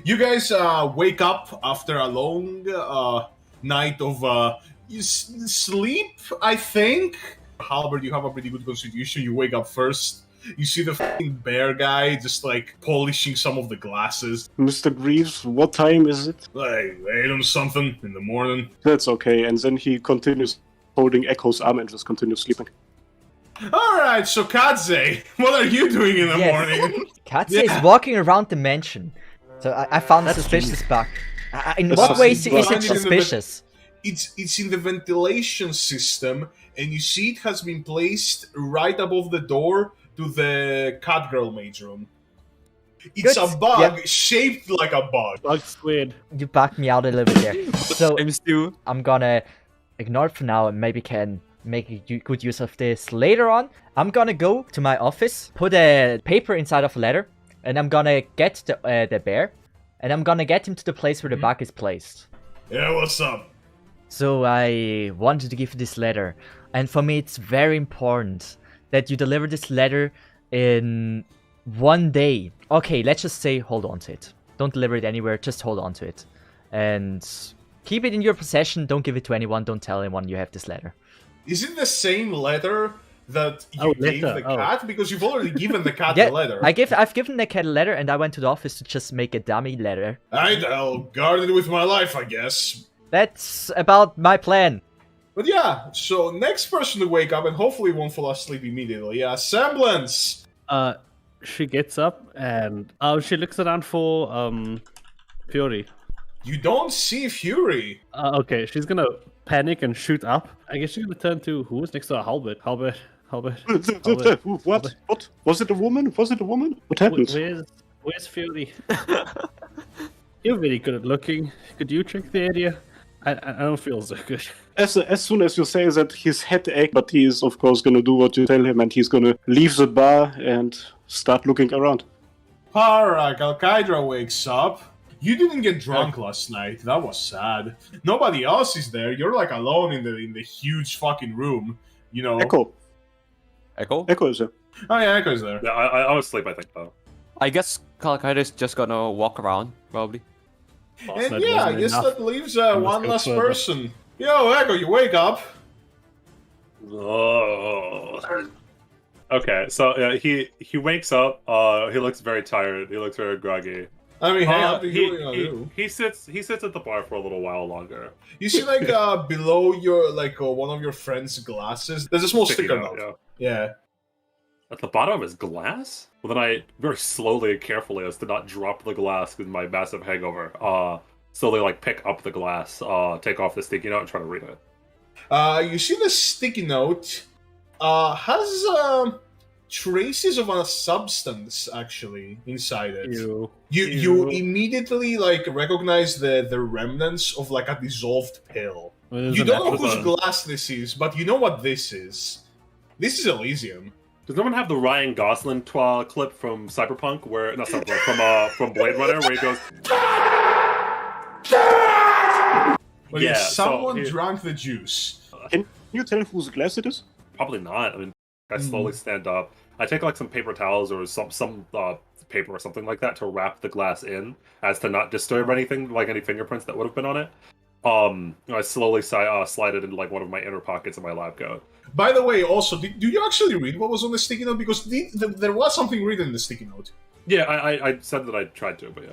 You guys wake up after a long night of sleep, I think. Halberd, you have a pretty good constitution. You wake up first. You see the fucking bear guy just like polishing some of the glasses. Mr. Greaves, what time is it? Like 8 or something in the morning. That's okay, and then he continues holding Echo's arm and just continues sleeping. Alright, so Kadze, what are you doing in the morning? Kadze is walking around the mansion. So I found a suspicious bug. In what way is it suspicious? It's in the ventilation system, and you see it has been placed right above the door to the Catgirl maid's room. It's a bug shaped like a bug. Bug's weird. You bugged me out a little bit there. So I'm gonna ignore it for now and maybe can make good use of this later on. I'm gonna go to my office, put a paper inside of a letter, and I'm gonna get the bear, and I'm gonna get him to the place where the bug is placed. Yeah, what's up? So I wanted to give you this letter, and for me it's very important that you deliver this letter in 1 day. Okay, let's just say hold on to it. Don't deliver it anywhere, just hold on to it. And keep it in your possession, don't give it to anyone, don't tell anyone you have this letter. Is it the same letter that you gave the cat? Because you've already given the cat the letter. I've given the cat a letter, and I went to the office to just make a dummy letter. I'll guard it with my life, I guess. That's about my plan. But yeah, so next person to wake up and hopefully won't fall asleep immediately. Semblance! She gets up and she looks around for Fury. You don't see Fury. Okay, she's gonna panic and shoot up. I guess she's gonna turn to who was next to her? Halberd. What? What? Was it a woman? Was it a woman? What happened? Where's Fury? You're really good at looking. Could you check the area? I don't feel so good. As soon as you say that his head aches, but he is of course gonna do what you tell him, and he's gonna leave the bar and start looking around. Alright, Alkaidra wakes up. You didn't get drunk last night. That was sad. Nobody else is there. You're like alone in the huge fucking room. You know. Echo is there. Oh yeah, Echo's there. Yeah, I was asleep, I think, though. I guess Kalakaida is just gonna walk around, probably. And yeah, I guess that leaves one last person. Yo, Echo, you wake up. Oh. Okay, so he wakes up. He looks very tired. He looks very groggy. I mean, hey, he sits at the bar for a little while longer. You see, like below your one of your friend's glasses, there's a small sticker note. Yeah. At the bottom is glass? Well, then I very slowly and carefully, as to not drop the glass with my massive hangover, slowly like pick up the glass, take off the sticky note, and try to read it. You see the sticky note has traces of a substance actually inside it. You immediately like recognize the remnants of like a dissolved pill. You don't know whose glass this is, but you know what this is. This is Elysium. Does no one have the Ryan Gosling clip from Cyberpunk, where not Cyberpunk, from Blade Runner, where he goes? Well, yeah, someone drank the juice. Can you tell whose glass it is? Probably not. I mean, I slowly stand up. I take like some paper towels or some paper or something like that to wrap the glass in, as to not disturb anything, like any fingerprints that would have been on it. I slowly slide it into like one of my inner pockets of my lab coat. By the way, also, do you actually read what was on the sticky note? Because there was something written in the sticky note. Yeah, I said that I tried to, but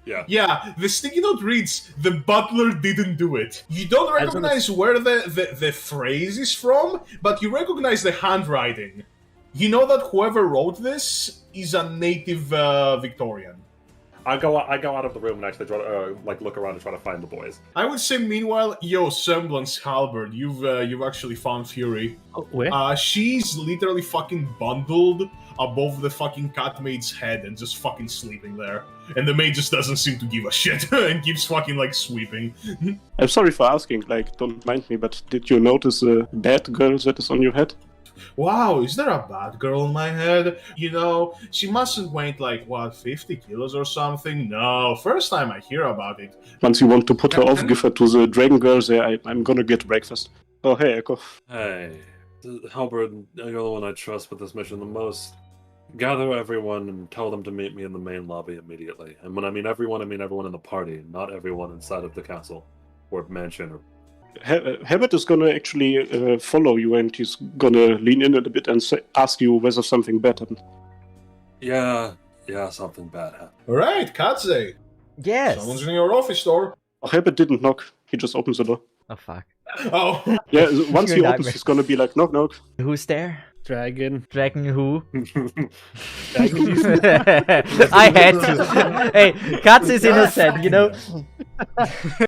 yeah. Yeah, the sticky note reads, "The butler didn't do it." You don't recognize where the phrase is from, but you recognize the handwriting. You know that whoever wrote this is a native Victorian. I go out of the room and actually try to look around and try to find the boys. I would say, meanwhile, Semblance Halberd, you've actually found Fury. Oh, where? She's literally fucking bundled above the fucking cat maid's head and just fucking sleeping there. And the maid just doesn't seem to give a shit and keeps fucking like sweeping. I'm sorry for asking, like, don't mind me, but did you notice a bad girl that is on your head? Wow, is there a bad girl in my head? You know, she mustn't weigh like, what, 50 kilos or something? No, first time I hear about it. Once you want to put her off, give her to the dragon girls there, I'm gonna get breakfast. Oh, hey, Echo. Hey, Halberd, you're the one I trust with this mission the most. Gather everyone and tell them to meet me in the main lobby immediately. And when I mean everyone in the party, not everyone inside of the castle or mansion. Herbert is gonna actually follow you, and he's gonna lean in a bit and ask you whether something bad happened. Yeah, something bad happened. Alright, Katze. Yes. Someone's in your office door. Oh, Herbert didn't knock. He just opens the door. Oh fuck. Oh. Yeah, once he You're opens, nightmare. he's gonna be like, knock, knock. Who's there? Dragon. Dragon who? Dragon. I had to. Hey, Katz is innocent, you know?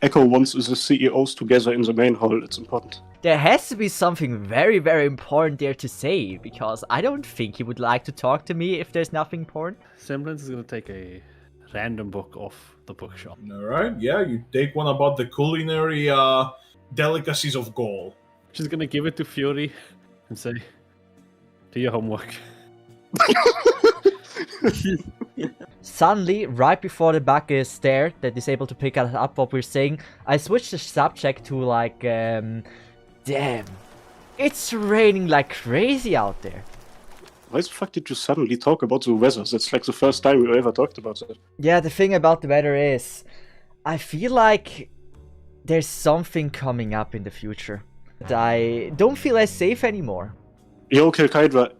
Echo wants the CEOs together in the main hall. It's important. There has to be something very, very important there to say, because I don't think he would like to talk to me if there's nothing important. Semblance is gonna take a random book off the bookshop. Alright, yeah, you take one about the culinary delicacies of Gaul. She's gonna give it to Fury and say, do your homework. Suddenly, right before the bug is there, that is able to pick up what we're saying, I switched the subject to like, damn, it's raining like crazy out there. Why the fuck did you suddenly talk about the weather? That's like the first time we ever talked about it. Yeah, the thing about the weather is, I feel like there's something coming up in the future. I don't feel as safe anymore. Yo, Hydra,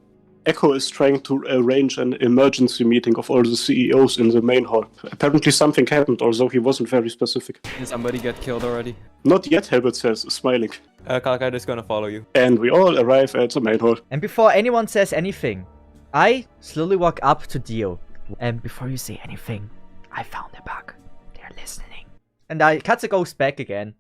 Echo is trying to arrange an emergency meeting of all the CEOs in the main hall. Apparently something happened, although he wasn't very specific. Did somebody get killed already? Not yet, Herbert says, smiling. Kalkai is gonna follow you. And we all arrive at the main hall. And before anyone says anything, I slowly walk up to Dio. And before you say anything, I found a bug. They're listening. And Katze goes back again,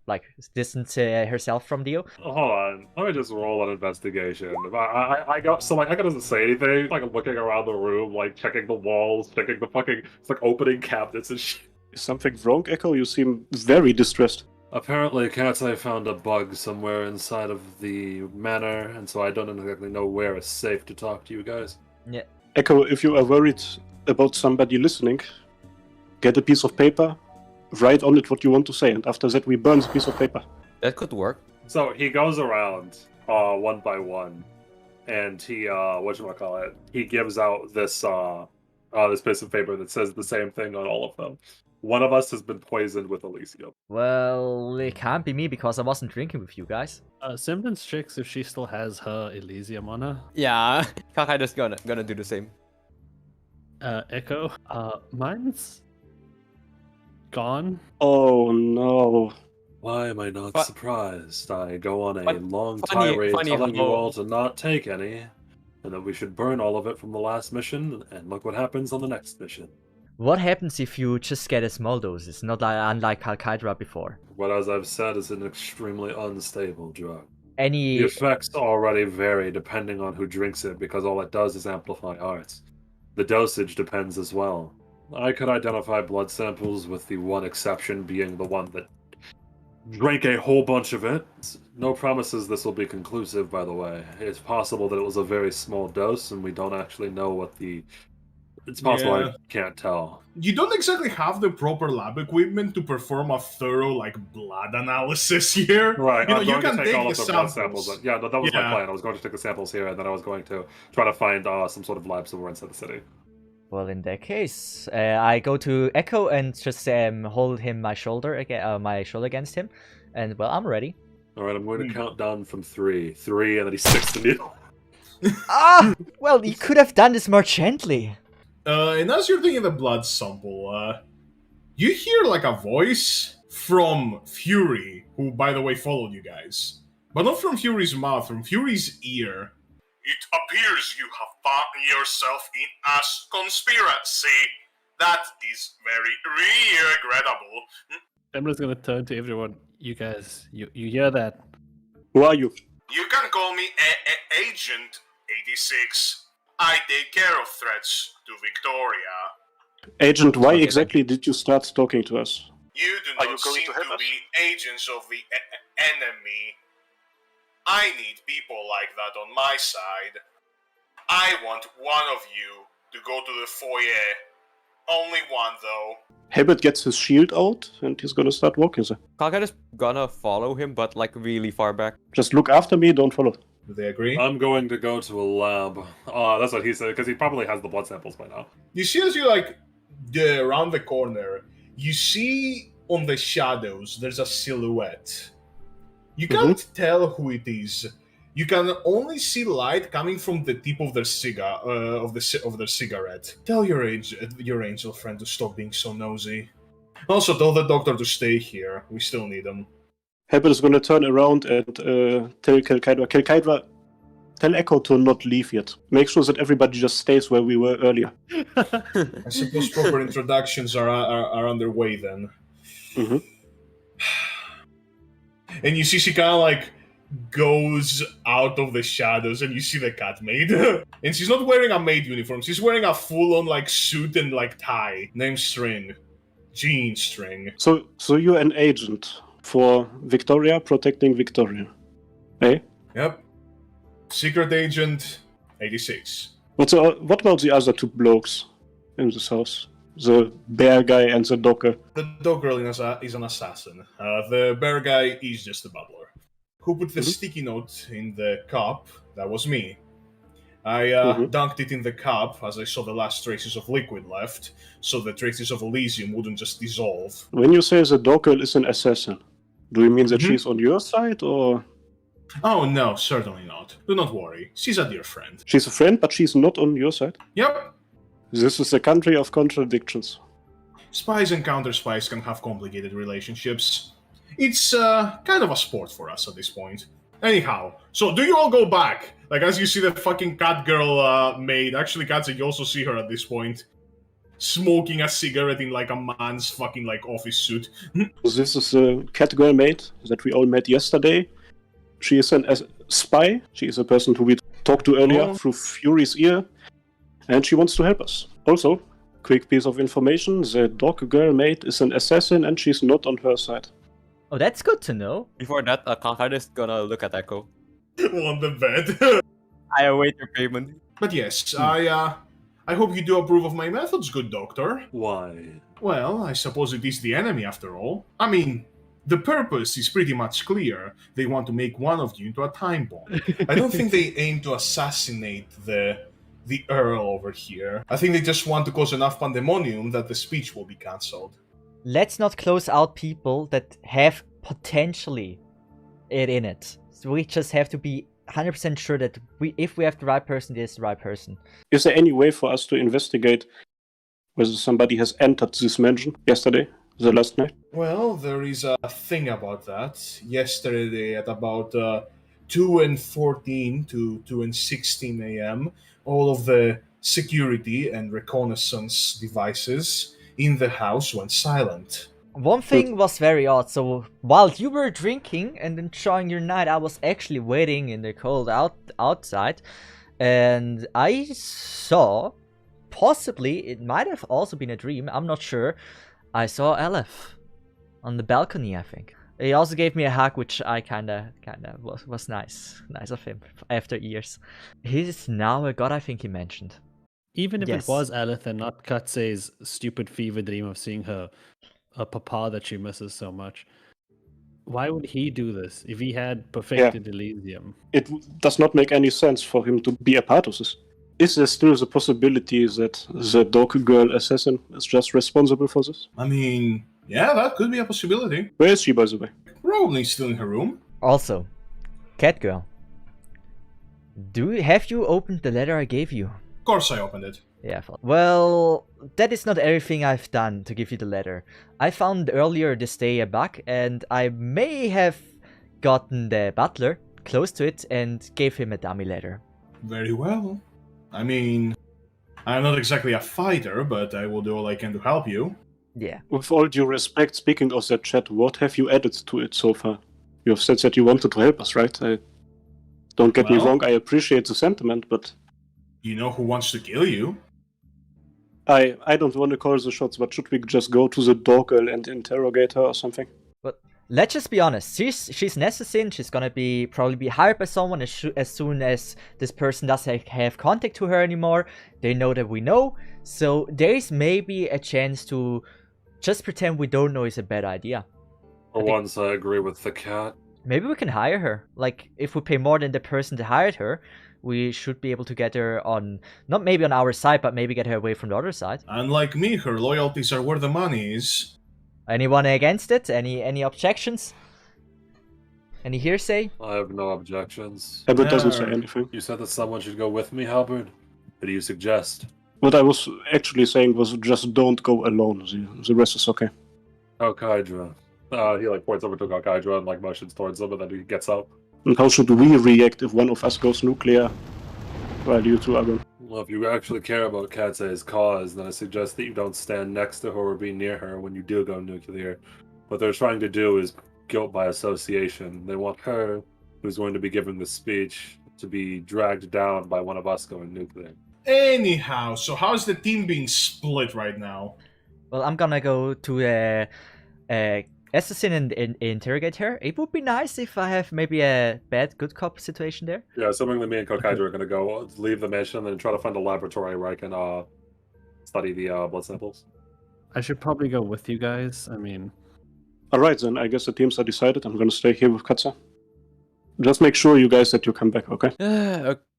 like distance herself from Dio. Hold on, let me just roll an investigation. I got so like Echo doesn't say anything. Like I'm looking around the room, like checking the walls, checking the fucking. It's like opening cabinets and shit. Is something wrong, Echo? You seem very distressed. Apparently, Katze found a bug somewhere inside of the manor, and so I don't exactly know where it's safe to talk to you guys. Yeah. Echo, if you are worried about somebody listening, get a piece of paper, write on it what you want to say, and after that we burn the piece of paper. That could work. So he goes around one by one, and he whatchamacallit, he gives out this this piece of paper that says the same thing on all of them. One of us has been poisoned with Elysium. Well, it can't be me because I wasn't drinking with you guys. Semblance checks if she still has her Elysium on her. Yeah, Kalkai is gonna do the same. Echo, mine's gone. Oh no. Why am I not But- surprised? I go on a but long funny tirade telling you how- all to not take any, and that we should burn all of it from the last mission, and look what happens on the next mission. What happens if you just get a small dose? It's not like, unlike Al-Qaeda before. What, as I've said, is an extremely unstable drug. Any... The effects already vary depending on who drinks it, because all it does is amplify arts. The dosage depends as well. I could identify blood samples, with the one exception being the one that drank a whole bunch of it. No promises this will be conclusive, by the way. It's possible that it was a very small dose, and we don't actually know what the... It's possible Yeah. I can't tell. You don't exactly have the proper lab equipment to perform a thorough, like, blood analysis here. Right, You know, I'm you going can to take take all the of the blood samples. samples. Yeah, that was Yeah. my plan. I was going to take the samples here, and then I was going to try to find some sort of lab somewhere inside the city. Well, in that case, I go to Echo and just hold him my shoulder against him, and well, I'm ready. All right, I'm going to count down from 3. 3, and then he sticks the needle. Ah! Well, you could have done this more gently. And as you're taking the blood sample, you hear, like, a voice from Fury, who, by the way, followed you guys. But not from Fury's mouth, from Fury's ear. It appears you have found yourself in a conspiracy. That is very regrettable. Semblance gonna turn to everyone. You guys, you hear that? Who are you? You can call me Agent 86. I take care of threats to Victoria. Agent, why exactly did you start talking to us? You do Are not you going seem to help to us? be agents of the enemy. I need people like that on my side. I want one of you to go to the foyer. Only one, though. Herbert gets his shield out, and he's gonna start walking there. Kalkai is gonna follow him, but like really far back. Just look after me, don't follow. Do they agree? I'm going to go to a lab. That's what he said, because he probably has the blood samples by now. You see as you around the corner, you see on the shadows there's a silhouette. You can't tell who it is. You can only see light coming from the tip of their their cigarette. Tell your angel friend to stop being so nosy. Also, tell the doctor to stay here. We still need him. Herbert is gonna turn around and tell Kelkaidra, tell Echo to not leave yet. Make sure that everybody just stays where we were earlier. I suppose proper introductions are underway then. Mm-hmm. And you see she kind of goes out of the shadows, and you see the cat maid. And she's not wearing a maid uniform. She's wearing a full-on suit and tie. Name String. Jean String. So you're an agent for Victoria, protecting Victoria, eh? Yep. Secret Agent 86. What about the other two blokes in this house? The bear guy and the docker. The dog girl is an assassin. The bear guy is just a bubbler. Who put the sticky note in the cup? That was me. I dunked it in the cup as I saw the last traces of liquid left, so the traces of Elysium wouldn't just dissolve. When you say the dog girl is an assassin, do you mean that she's on your side, or...? Oh no, certainly not. Do not worry. She's a dear friend. She's a friend, but she's not on your side? Yep. This is a country of contradictions. Spies and counter-spies can have complicated relationships. It's kind of a sport for us at this point. Anyhow, so do you all go back? As you see the fucking cat girl maid, actually Katze, you also see her at this point, smoking a cigarette in a man's fucking office suit. This is a cat girl maid that we all met yesterday. She is a spy. She is a person who we talked to earlier through Fury's ear. And she wants to help us. Also, quick piece of information, the dog girl maid is an assassin and she's not on her side. Oh, that's good to know. Before that, Contractors is gonna look at Echo. On the bed. I await your payment. But yes, I hope you do approve of my methods, good doctor. Why? Well, I suppose it is the enemy after all. I mean, the purpose is pretty much clear. They want to make one of you into a time bomb. I don't think they aim to assassinate the Earl over here. I think they just want to cause enough pandemonium that the speech will be cancelled. Let's not close out people that have potentially it in it. So we just have to be 100% sure that if we have the right person, it is the right person. Is there any way for us to investigate whether somebody has entered this mansion yesterday, the last night? Well, there is a thing about that. Yesterday at about 2:14 to 2:16 a.m., all of the security and reconnaissance devices in the house went silent. One thing was very odd. So while you were drinking and enjoying your night, I was actually waiting in the cold outside, and I saw, possibly it might have also been a dream, I'm not sure, I saw Aleph on the balcony, I think. He also gave me a hug, which I kinda was nice of him after years. He's now a god, I think he mentioned. Even if Yes. it was Aleph and not Katse's stupid fever dream of seeing her papa that she misses so much, why would he do this if he had perfected Elysium? It does not make any sense for him to be a part of this. Is there still the possibility that the dog girl assassin is just responsible for this? I mean, yeah, that could be a possibility. Where is she, by the way? Probably still in her room. Also, Catgirl, have you opened the letter I gave you? Of course I opened it. Yeah, well, that is not everything I've done to give you the letter. I found earlier this day a bug, and I may have gotten the butler close to it and gave him a dummy letter. Very well. I mean, I'm not exactly a fighter, but I will do all I can to help you. Yeah. With all due respect, speaking of that chat, what have you added to it so far? You have said that you wanted to help us, right? Don't get me wrong, I appreciate the sentiment, but... You know who wants to kill you? I don't want to call the shots, but should we just go to the dog girl and interrogate her or something? But let's just be honest. She's an assassin. She's gonna probably be hired by someone as soon as this person doesn't have contact to her anymore. They know that we know. So there is maybe a chance to just pretend we don't know is a bad idea. For once, I agree with the cat. Maybe we can hire her. Like, if we pay more than the person that hired her, we should be able to get her on, not maybe on our side, but maybe get her away from the other side. Unlike me, her loyalties are where the money is. Anyone against it? Any objections? Any hearsay? I have no objections. Halberd doesn't say anything. You said that someone should go with me, Halberd? What do you suggest? What I was actually saying was just don't go alone. The rest is okay. Kaidra. He like points over to Kaidra and like motions towards him, and then he gets up. And how should we react if one of us goes nuclear while you two are gone? Well, if you actually care about Katse's cause, then I suggest that you don't stand next to her or be near her when you do go nuclear. What they're trying to do is guilt by association. They want her, who's going to be giving the speech, to be dragged down by one of us going nuclear. Anyhow, so how's the team being split right now? Well, I'm gonna go to assassin and interrogate her. It would be nice if I have maybe a bad good cop situation there. Yeah, assuming that me and Kaidra are going to go leave the mission and then try to find a laboratory where I can study the blood samples. I should probably go with you guys. I mean... Alright then, I guess the teams are decided. I'm gonna stay here with Katsa. Just make sure you guys that you come back, okay?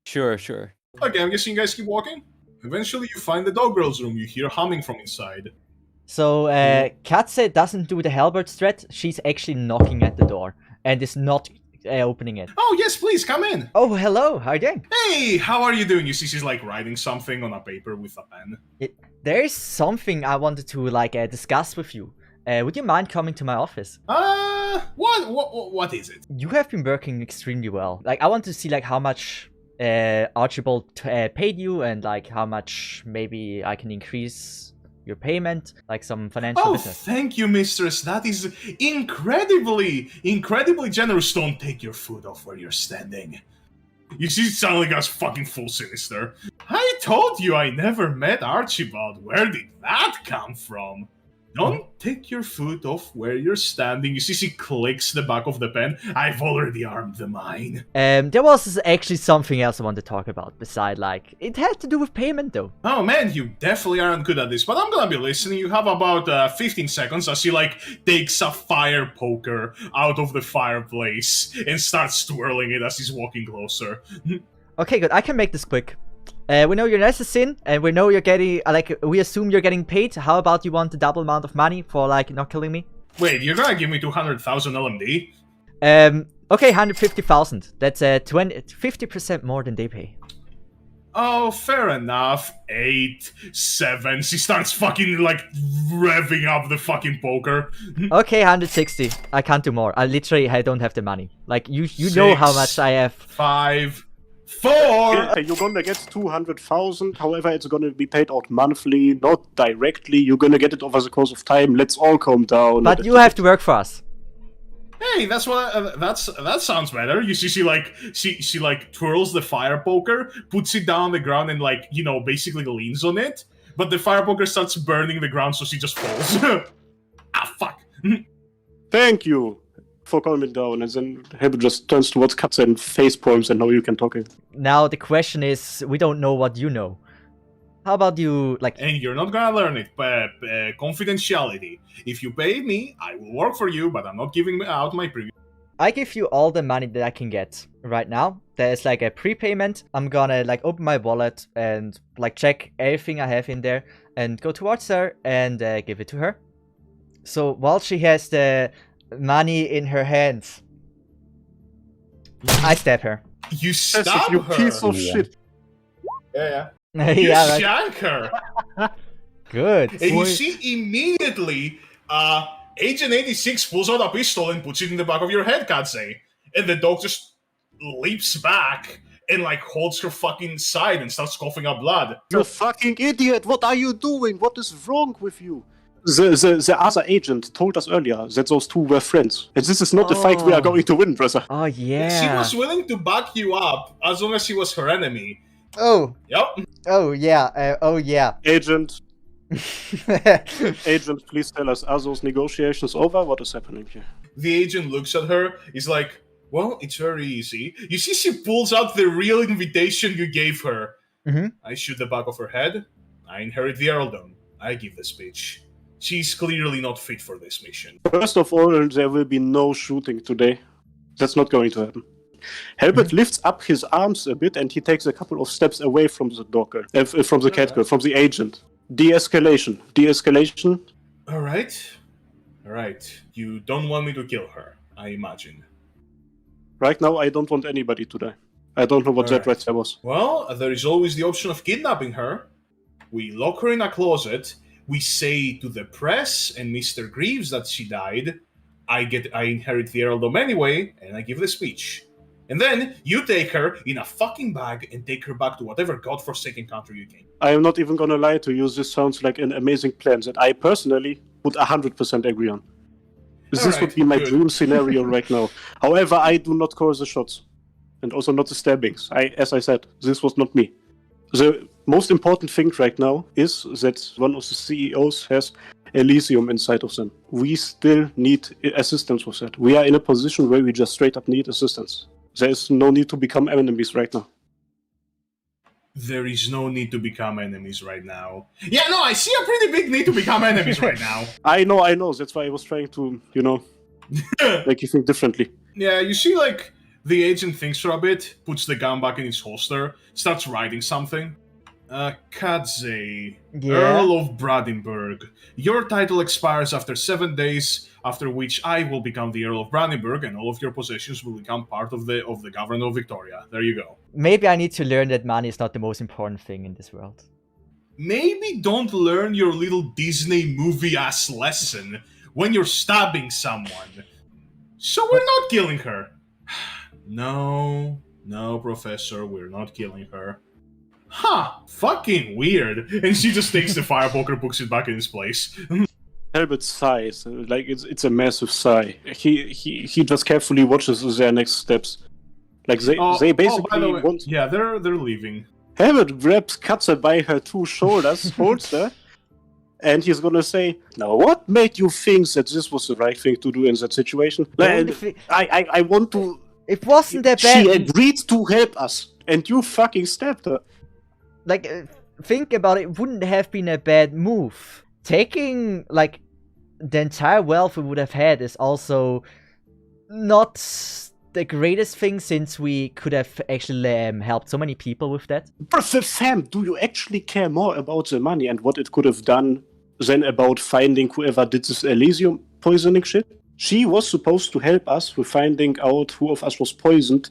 Sure. Okay, I'm guessing you guys keep walking? Eventually you find the dog girl's room. You hear humming from inside. So, Katse doesn't do the halberd threat. She's actually knocking at the door and is not opening it. Oh, yes, please, come in. Oh, hello. How are you doing? Hey, how are you doing? You see she's like writing something on a paper with a pen. There is something I wanted to like discuss with you. Would you mind coming to my office? What is it? You have been working extremely well. Like, I want to see like how much Archibald paid you and like how much maybe I can increase your payment, like some financial business. Thank you, mistress. That is incredibly generous. Don't take your foot off where you're standing. You see, suddenly goes fucking full sinister. I told you I never met Archibald. Where did that come from? Don't take your foot off where you're standing. You see, she clicks the back of the pen. I've already armed the mine. There was actually something else I wanted to talk about beside, like, it had to do with payment though. Oh man, you definitely aren't good at this, but I'm gonna be listening. You have about 15 seconds as she like takes a fire poker out of the fireplace and starts twirling it as she's walking closer. Okay, good. I can make this quick. We know you're an assassin, and we know you're getting, we assume you're getting paid. How about you want the double amount of money for, like, not killing me? Wait, you're gonna give me 200,000 LMD? Okay, 150,000. That's 50% more than they pay. Oh, fair enough. 8, 7. She starts fucking, like, revving up the fucking poker. Okay, 160. I can't do more. I don't have the money. Like, you know how much I have. 5, 4! Okay, you're gonna get 200,000, however it's gonna be paid out monthly, not directly. You're gonna get it over the course of time. Let's all calm down. But you have to work for us. Hey, that's what that sounds better. You see, she like twirls the fire poker, puts it down on the ground, and like, you know, basically leans on it. But the fire poker starts burning the ground, so she just falls. Ah, fuck. Thank you for calming down. And then Halberd just turns towards Katze and face palms, and now you can talk. Now the question is, we don't know what you know. How about you, like... And you're not gonna learn it, but confidentiality. If you pay me, I will work for you, but I'm not giving out my previous... I give you all the money that I can get right now. There's like a prepayment. I'm gonna like open my wallet and like check everything I have in there and go towards her and give it to her. So while she has the money in her hands, I stab her. You stab you her? piece of shit. Yeah. You right. Shank her. Good. And you see immediately, Agent 86 pulls out a pistol and puts it in the back of your head, Katse. And the dog just leaps back and like holds her fucking side and starts coughing up blood. You fucking idiot! What are you doing? What is wrong with you? The other agent told us earlier that those two were friends. And this is not the fight we are going to win, brother. Oh, yeah. She was willing to back you up as long as she was her enemy. Oh. Yep. Oh, yeah. Oh, yeah. Agent, please tell us, are those negotiations over? What is happening here? The agent looks at her. He's like, well, it's very easy. You see she pulls out the real invitation you gave her. Mm-hmm. I shoot the back of her head. I inherit the earldom. I give the speech. She's clearly not fit for this mission. First of all, there will be no shooting today. That's not going to happen. Helbert lifts up his arms a bit and he takes a couple of steps away from the dog, from the cat girl, from the agent. De-escalation. De-escalation. All right. You don't want me to kill her, I imagine. Right now, I don't want anybody to die. I don't know what that right there was. Well, there is always the option of kidnapping her. We lock her in a closet. We say to the press and Mr. Greaves that she died. I inherit the earldom anyway, and I give the speech. And then you take her in a fucking bag and take her back to whatever godforsaken country you came. I am not even gonna lie to you. This sounds like an amazing plan that I personally would 100% agree on. This would be my dream scenario right now. However, I do not call the shots. And also not the stabbings. As I said, this was not me. The most important thing right now is that one of the CEOs has Elysium inside of them. We still need assistance with that. We are in a position where we just straight up need assistance. There is no need to become enemies right now. There is no need to become enemies right now. Yeah, no, I see a pretty big need to become enemies right now. I know. That's why I was trying to, make you think differently. Yeah, you see, like, the agent thinks for a bit, puts the gun back in its holster, starts writing something. Kadze, Earl of Brandenburg. Your title expires after 7 days, after which I will become the Earl of Brandenburg, and all of your possessions will become part of the government of Victoria. There you go. Maybe I need to learn that money is not the most important thing in this world. Maybe don't learn your little Disney movie-ass lesson when you're stabbing someone. So we're not killing her. No, Professor, we're not killing her. Huh, fucking weird. And she just takes the fire poker, puts it back in its place. Helbert sighs, like it's a massive sigh. He just carefully watches their next steps. Like they basically want. Yeah, they're leaving. Helbert grabs Katze by her two shoulders, holds her, and he's gonna say, "Now, what made you think that this was the right thing to do in that situation?" I want to. It wasn't that bad. She agreed to help us, and you fucking stabbed her. Like, think about it, wouldn't have been a bad move. Taking, like, the entire wealth we would have had is also not the greatest thing, since we could have actually helped so many people with that. But fam, do you actually care more about the money and what it could have done than about finding whoever did this Elysium poisoning shit? She was supposed to help us with finding out who of us was poisoned,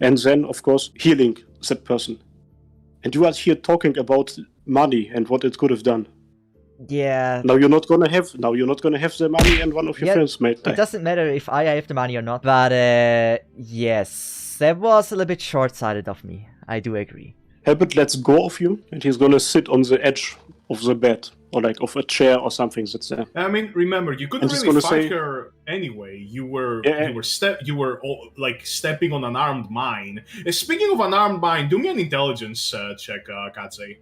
and then, of course, healing that person. And you are here talking about money and what it could have done. Yeah. Now you're not gonna have the money, and one of your friends might die. It doesn't matter if I have the money or not. But yes, that was a little bit short-sighted of me. I do agree. Helbert lets go of you, and he's gonna sit on the edge of the bed, or like of a chair or something that's there. I mean, remember, you couldn't really fight her anyway. You were stepping on an armed mine. Speaking of an armed mine, do me an intelligence check, Kadze.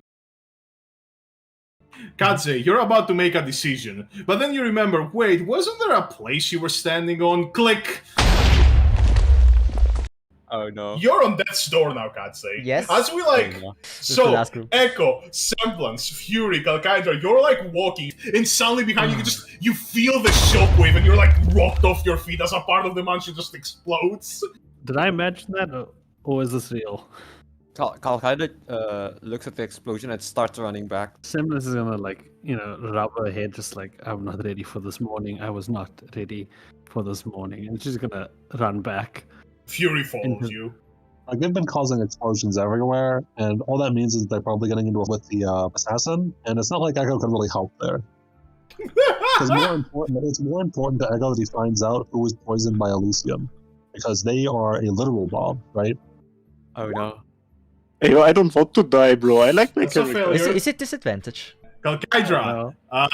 Kadze, you're about to make a decision, but then you remember, wait, wasn't there a place you were standing on? Click! Oh no. You're on death's door now, Kadze. Yes. As we so, Echo, Semblance, Fury, Kalkaidra, you're like walking, and suddenly behind you feel the shockwave, and you're like rocked off your feet as a part of the mansion just explodes. Did I imagine that, or is this real? Kalkaidra looks at the explosion and starts running back. Semblance is gonna rub her head, just like, I'm not ready for this morning. I was not ready for this morning, and she's gonna run back. Fury follows you. Like, they've been causing explosions everywhere, and all that means is they're probably getting into it with the assassin, and it's not like Echo can really help there. It's more important to Echo that he finds out who was poisoned by Elysium, because they are a literal mob, right? Oh no. Hey, I don't want to die, bro. I like my character. Is it disadvantage? Kalkaidra,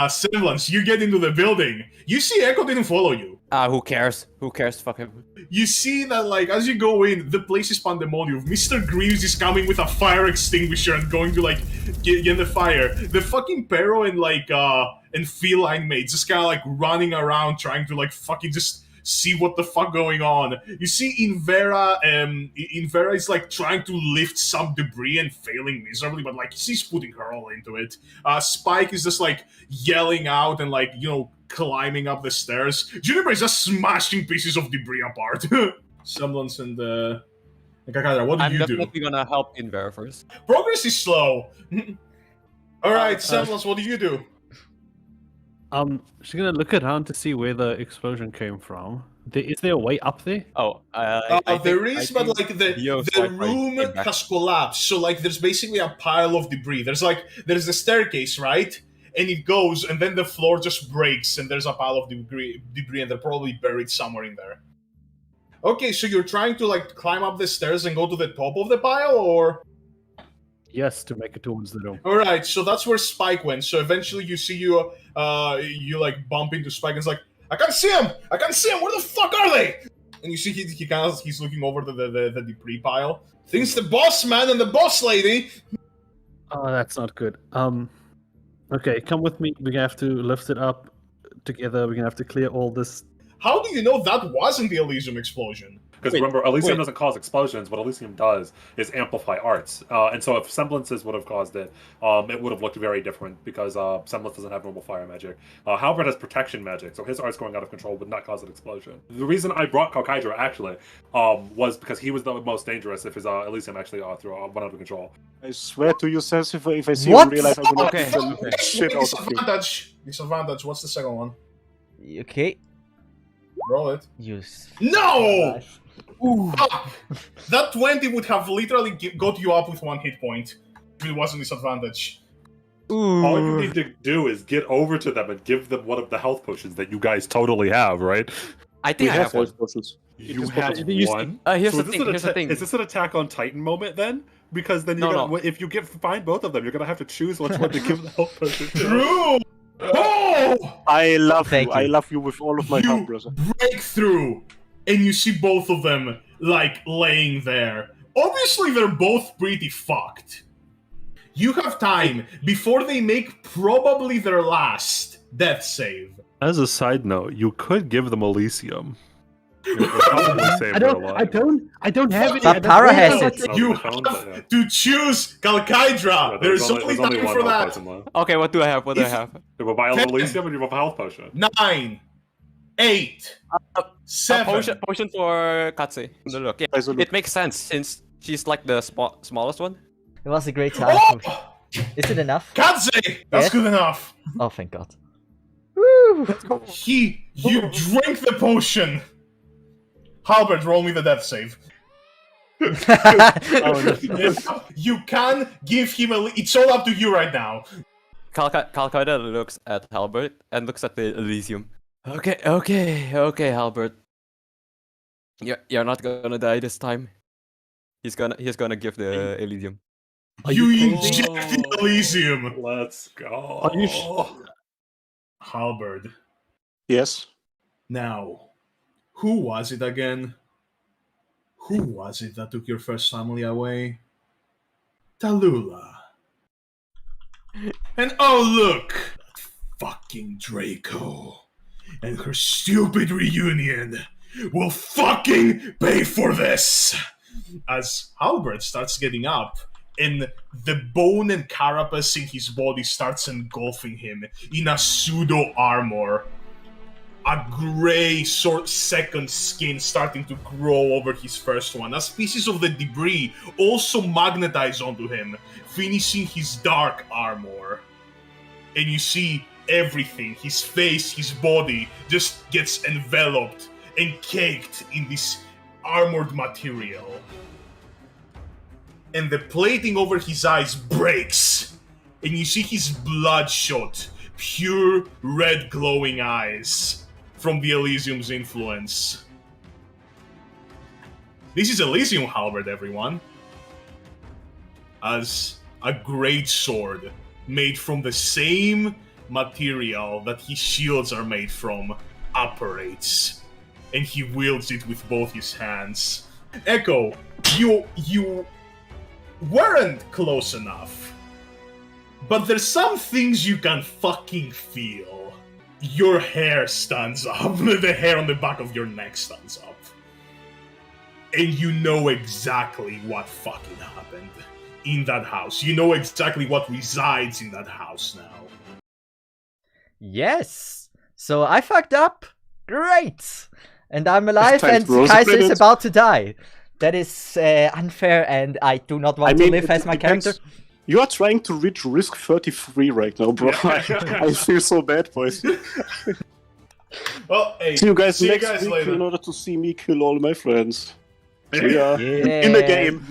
Semblance, you get into the building. You see Echo didn't follow you. Who cares? Who cares? Fuck him. You see that, like, as you go in, the place is pandemonium. Mr. Greaves is coming with a fire extinguisher and going to, like, get the fire. The fucking Pero and, like, and feline mates just kind of, like, running around trying to, like, fucking just see what the fuck going on. You see Invera is, like, trying to lift some debris and failing miserably, but, like, she's putting her all into it. Spike is just, like, yelling out and, like, climbing up the stairs. Juniper is just smashing pieces of debris apart. Semblance and Kakadra, what do I'm you do? definitely gonna help in there first. Progress is slow. Alright, Semblance, what do you do? She's gonna look around to see where the explosion came from. Is there a way up there? Oh, There is, but like the room has collapsed. So like, there's basically a pile of debris. There's the staircase, right? And it goes, and then the floor just breaks, and there's a pile of debris, and they're probably buried somewhere in there. Okay, so you're trying to like climb up the stairs and go to the top of the pile, or? Yes, to make it towards the dome. All right, so that's where Spike went. So eventually, you see you like bump into Spike, and it's like, I can't see him. Where the fuck are they? And you see he's looking over the debris pile. Thinks the boss man and the boss lady. Oh, that's not good. Okay, come with me. We're gonna have to lift it up together. We're gonna have to clear all this. How do you know that wasn't the Elysium explosion? Because remember, Elysium doesn't cause explosions. What Elysium does is amplify arts. And so if Semblances would have caused it, it would have looked very different because Semblance doesn't have normal fire magic. Halberd has protection magic, so his arts going out of control would not cause an explosion. The reason I brought Kaikaidra, actually, was because he was the most dangerous if his Elysium actually went out of control. I swear to you, Cesith, if I see What? you in real life, I will not Okay. the shit out of you. Disadvantage. What's the second one? Okay. Roll it. Use. No! Fuck! That 20 would have literally got you up with 1 hit point if it wasn't disadvantage. All you need to do is get over to them and give them one of the health potions that you guys totally have, right? I think I have one. health potions. You have one. Here's So the thing. Is this an Attack on Titan moment then? Because then if you find both of them, you're gonna have to choose which one to give the health potion to. True! Oh! I love Thank you. you. I love you with all of my heart, brother. Break through, and you see both of them, like, laying there. Obviously, they're both pretty fucked. You have time before they make probably their last death save. As a side note, you could give them Elysium. It would probably save their lives. I don't have any. Papara has it. You have to choose Kalkaidra. There's only time for that. Okay, what do I have? You have a vial of Elysium and you have a health potion. 9, 8, 7. Potion for Katse. Look, yeah, it makes sense since she's like the smallest one. It was a great time. Oh! Is it enough? Kadze! That's Yes? good enough. Oh, thank God. Woo! You drank the potion. Halbert, roll me the death save. You can give him it's all up to you right now. Kalkaida looks at Halbert and looks at the Elysium. Okay, Halbert. You're not gonna die this time. He's gonna give the Elysium. You injected Elysium. Let's go. Are you sure? Halbert. Yes. Now, who was it again? Who was it that took your first family away? Tallulah. And oh look! Fucking Draco. And her stupid reunion will fucking pay for this! As Halbert starts getting up, and the bone and carapace in his body starts engulfing him in a pseudo-armor. A grey second skin starting to grow over his first one, as pieces of the debris also magnetize onto him, finishing his dark armor. And you see everything, his face, his body, just gets enveloped and caked in this armored material. And the plating over his eyes breaks, and you see his bloodshot, pure red glowing eyes from the Elysium's influence. This is Elysium Halberd, everyone. As a great sword made from the same material that his shields are made from operates, and he wields it with both his hands. Echo, you weren't close enough, but there's some things you can fucking feel. Your hair stands up, the hair on the back of your neck stands up. And you know exactly what fucking happened in that house. You know exactly what resides in that house now. Yes! So I fucked up? Great! and I'm alive, and Kaiser is about to die. That is unfair, and I do not want to live as my character. You are trying to reach risk 33 right now, bro. I feel so bad, boys. Well, hey, see you guys next week later. in order to see me kill all my friends. See ya in the game.